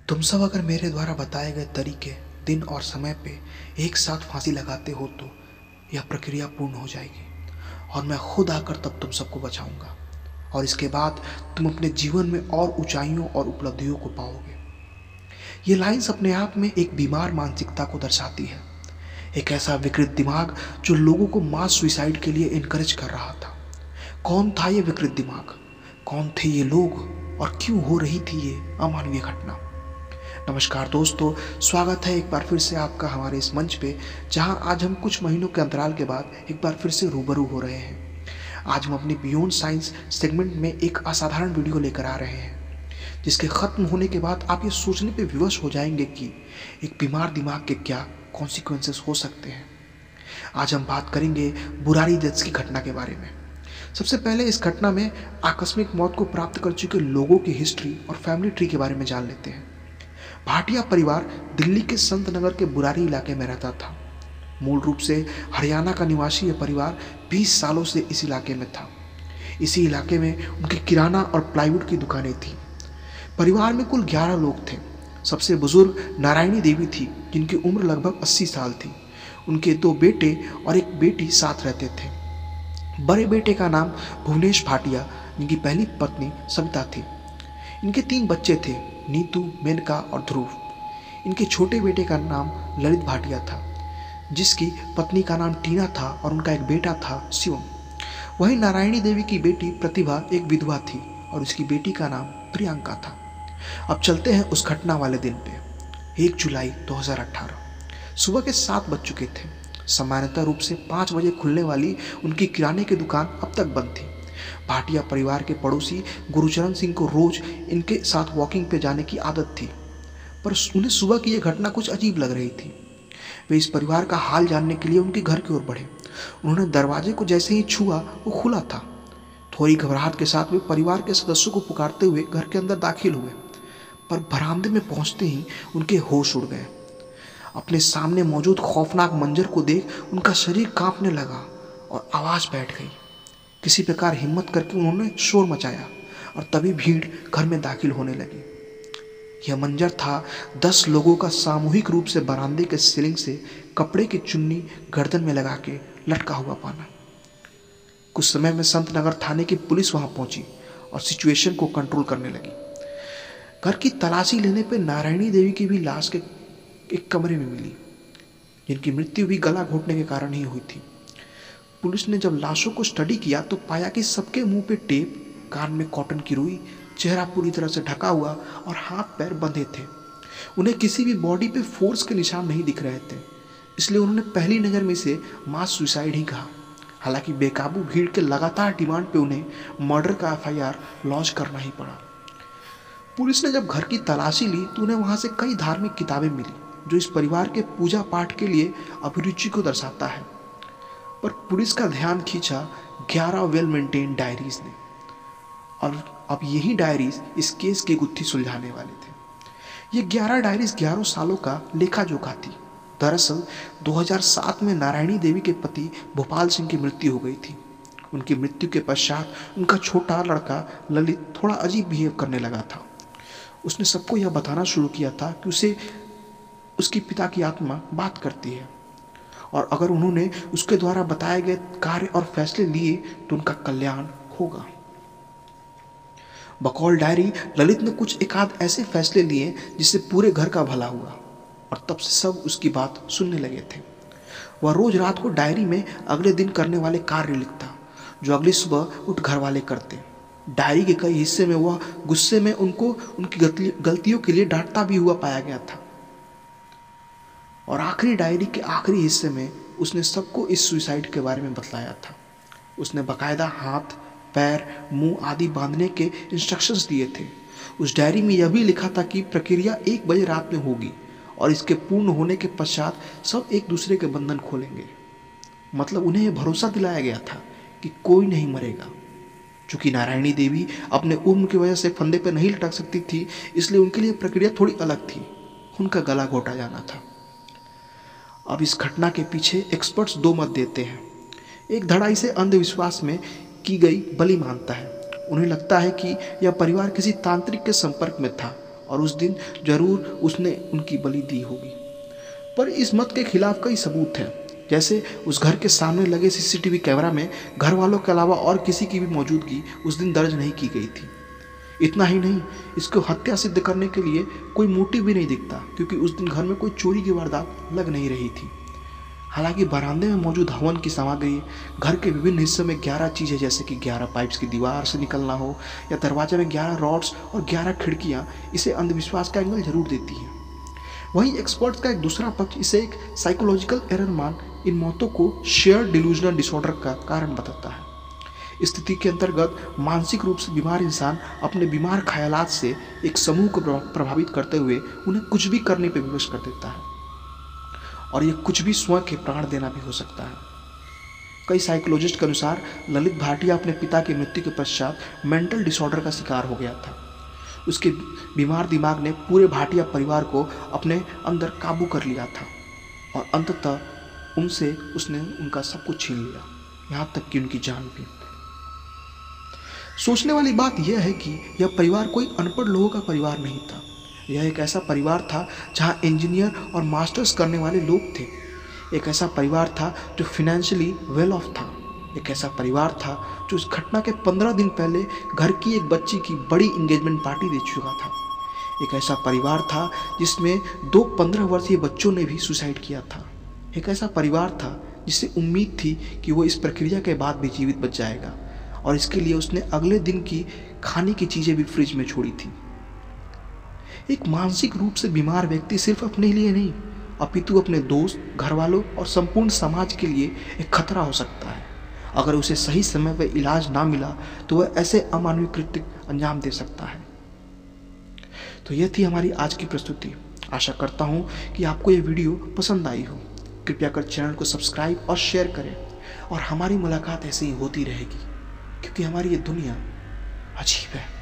तुम सब अगर मेरे द्वारा बताए गए तरीके, दिन और समय पे एक साथ फांसी लगाते हो तो यह प्रक्रिया पूर्ण हो जाएगी और मैं खुद आकर तब तुम सबको बचाऊंगा। और इसके बाद तुम अपने जीवन में और ऊंचाइयों और उपलब्धियों को पाओगे। ये लाइंस अपने आप में एक बीमार मानसिकता को दर्शाती है। एक ऐसा विकृत दिमाग जो लोगों को मास सुसाइड के लिए इनकरेज कर रहा था। कौन था ये विकृत दिमाग? कौन थे ये लोग और क्यों हो रही थी ये अमानवीय घटना? नमस्कार दोस्तों, स्वागत है एक बार फिर से आपका हमारे इस मंच पे, जहां आज हम कुछ महीनों के अंतराल के बाद एक बार फिर से रूबरू हो रहे हैं। आज हम अपने बियॉन्ड साइंस सेगमेंट में एक असाधारण वीडियो लेकर आ रहे हैं, जिसके खत्म होने के बाद आप ये सोचने पे विवश हो जाएंगे कि एक बीमार दिमाग के क्या कॉन्सिक्वेंसेस हो सकते हैं। आज हम बात करेंगे बुरारी डेथ्स की घटना के बारे में। सबसे पहले इस घटना में आकस्मिक मौत को प्राप्त कर चुके लोगों की हिस्ट्री और फैमिली ट्री के बारे में जान लेते हैं। भाटिया परिवार दिल्ली के संत नगर के बुरारी इलाके में रहता था। मूल रूप से हरियाणा का निवासी यह परिवार 20 सालों से इस इलाके में था। इसी इलाके में उनकी किराना और प्लाईवुड की दुकानें थी। परिवार में कुल 11 लोग थे। सबसे बुजुर्ग नारायणी देवी थी, जिनकी उम्र लगभग 80 साल थी। उनके 2 बेटे और एक बेटी साथ रहते थे। बड़े बेटे का नाम भुवनेश भाटिया, जिनकी पहली पत्नी सविता थी। इनके 3 बच्चे थे, नीतू, मेनका और ध्रुव। इनके छोटे बेटे का नाम ललित भाटिया था, जिसकी पत्नी का नाम टीना था और उनका एक बेटा था शिवम। वहीं नारायणी देवी की बेटी प्रतिभा एक विधवा थी और उसकी बेटी का नाम प्रियंका था। अब चलते हैं उस घटना वाले दिन पे। 1 जुलाई 2018 सुबह के 7 बज चुके थे। सामान्यतः रूप से 5 बजे खुलने वाली उनकी किराने की दुकान अब तक बंद थी। भाटिया परिवार के पड़ोसी गुरुचरण सिंह को रोज इनके साथ वॉकिंग पे जाने की आदत थी, पर उन्हें सुबह की यह घटना कुछ अजीब लग रही थी। वे इस परिवार का हाल जानने के लिए उनके घर की ओर बढ़े। उन्होंने दरवाजे को जैसे ही छुआ, वो खुला था। थोड़ी घबराहट के साथ वे परिवार के सदस्यों को पुकारते हुए घर के अंदर दाखिल हुए, पर बरामदे में पहुंचते ही उनके होश उड़ गए। अपने सामने मौजूद खौफनाक मंजर को देख उनका शरीर कांपने लगा और आवाज बैठ गई। किसी प्रकार हिम्मत करके उन्होंने शोर मचाया और तभी भीड़ घर में दाखिल होने लगी। यह मंजर था 10 लोगों का सामूहिक रूप से बरामदे के सीलिंग से कपड़े की चुन्नी गर्दन में लगा के लटका हुआ पाना। कुछ समय में संत नगर थाने की पुलिस वहां पहुंची और सिचुएशन को कंट्रोल करने लगी। घर की तलाशी लेने पर नारायणी देवी की भी लाश के एक कमरे में मिली, जिनकी मृत्यु भी गला घोटने के कारण ही हुई थी। पुलिस ने जब लाशों को स्टडी किया तो पाया कि सबके मुंह पे टेप, कान में कॉटन की रुई, चेहरा पूरी तरह से ढका हुआ और हाथ पैर बंधे थे। उन्हें किसी भी बॉडी पे फोर्स के निशान नहीं दिख रहे थे, इसलिए उन्होंने पहली नज़र में से मास सुसाइड ही कहा। हालांकि बेकाबू भीड़ के लगातार डिमांड पे उन्हें मर्डर का FIR लॉन्च करना ही पड़ा। पुलिस ने जब घर की तलाशी ली तो उन्हें वहां से कई धार्मिक किताबें मिली, जो इस परिवार के पूजा पाठ के लिए अभिरुचि को दर्शाता है। पर पुलिस का ध्यान खींचा 11 वेल मेंटेन डायरीज ने, और अब यही डायरीज इस केस की गुत्थी सुलझाने वाले थे। ये 11 डायरीज 11 सालों का लेखा जोखा थी। दरअसल 2007 में नारायणी देवी के पति भोपाल सिंह की मृत्यु हो गई थी। उनकी मृत्यु के पश्चात उनका छोटा लड़का ललित थोड़ा अजीब बिहेव करने लगा था। उसने सबको यह बताना शुरू किया था कि उसे उसके पिता की आत्मा बात करती है और अगर उन्होंने उसके द्वारा बताए गए कार्य और फैसले लिए तो उनका कल्याण होगा। बकौल डायरी ललित ने कुछ एकाध ऐसे फैसले लिए जिससे पूरे घर का भला हुआ और तब से सब उसकी बात सुनने लगे थे। वह रोज रात को डायरी में अगले दिन करने वाले कार्य लिखता, जो अगली सुबह उठ घर वाले करते। डायरी के कई हिस्से में वह गुस्से में उनको उनकी गलतियों के लिए डांटता भी हुआ पाया गया था। और आखिरी डायरी के आखिरी हिस्से में उसने सबको इस सुसाइड के बारे में बतलाया था। उसने बाकायदा हाथ, पैर, मुंह आदि बांधने के इंस्ट्रक्शंस दिए थे। उस डायरी में यह भी लिखा था कि प्रक्रिया 1 बजे रात में होगी और इसके पूर्ण होने के पश्चात सब एक दूसरे के बंधन खोलेंगे। मतलब उन्हें यह भरोसा दिलाया गया था कि कोई नहीं मरेगा। चूंकि नारायणी देवी अपने उम्र की वजह से फंदे पर नहीं लटक सकती थी, इसलिए उनके लिए प्रक्रिया थोड़ी अलग थी। उनका गला घोटा जाना था। अब इस घटना के पीछे एक्सपर्ट्स 2 मत देते हैं। एक धड़ा इसे अंधविश्वास में की गई बलि मानता है। उन्हें लगता है कि यह परिवार किसी तांत्रिक के संपर्क में था और उस दिन जरूर उसने उनकी बलि दी होगी। पर इस मत के खिलाफ कई सबूत हैं, जैसे उस घर के सामने लगे सीसीटीवी कैमरा में घर वालों के अलावा और किसी की भी मौजूदगी उस दिन दर्ज नहीं की गई थी। इतना ही नहीं, इसको हत्या सिद्ध करने के लिए कोई मोटिव भी नहीं दिखता, क्योंकि उस दिन घर में कोई चोरी की वारदात लग नहीं रही थी। हालांकि बरामदे में मौजूद हवन की सामग्री, घर के विभिन्न हिस्सों में 11 चीज़ें जैसे कि 11 पाइप्स की दीवार से निकलना हो या दरवाजे में 11 रॉड्स और 11 खिड़कियां इसे अंधविश्वास का एंगल जरूर देती हैं। वहीं एक्सपर्ट्स का एक दूसरा पक्ष इसे एक साइकोलॉजिकल एरर मान इन मौतों को शेयर्ड डिल्यूजनल डिसऑर्डर का कारण बताता है। इस स्थिति के अंतर्गत मानसिक रूप से बीमार इंसान अपने बीमार ख्यालात से एक समूह को प्रभावित करते हुए उन्हें कुछ भी करने पर विवश कर देता है, और यह कुछ भी स्वयं के प्राण देना भी हो सकता है। कई साइकोलॉजिस्ट के अनुसार ललित भाटिया अपने पिता की मृत्यु के पश्चात मेंटल डिसऑर्डर का शिकार हो गया था। उसके बीमार दिमाग ने पूरे भाटिया परिवार को अपने अंदर काबू कर लिया था और अंततः उनसे उसने उनका सब कुछ छीन लिया, यहाँ तक कि उनकी जान भी। सोचने वाली बात यह है कि यह परिवार कोई अनपढ़ लोगों का परिवार नहीं था। यह एक ऐसा परिवार था जहाँ इंजीनियर और मास्टर्स करने वाले लोग थे। एक ऐसा परिवार था जो फाइनेंशियली वेल ऑफ था। एक ऐसा परिवार था जो इस घटना के 15 दिन पहले घर की एक बच्ची की बड़ी इंगेजमेंट पार्टी दे चुका था। एक ऐसा परिवार था जिसमें 2 15 वर्षीय बच्चों ने भी सुसाइड किया था। एक ऐसा परिवार था जिसे उम्मीद थी कि वो इस प्रक्रिया के बाद भी जीवित बच जाएगा, और इसके लिए उसने अगले दिन की खाने की चीज़ें भी फ्रिज में छोड़ी थी। एक मानसिक रूप से बीमार व्यक्ति सिर्फ अपने लिए नहीं, अपितु अपने दोस्त, घर वालों और संपूर्ण समाज के लिए एक खतरा हो सकता है। अगर उसे सही समय पर इलाज ना मिला तो वह ऐसे अमानवीय कृत्य अंजाम दे सकता है। तो यह थी हमारी आज की प्रस्तुति। आशा करता हूँ कि आपको यह वीडियो पसंद आई हो। कृपया कर चैनल को सब्सक्राइब और शेयर करें, और हमारी मुलाकात ऐसे ही होती रहेगी, क्योंकि हमारी ये दुनिया अजीब है।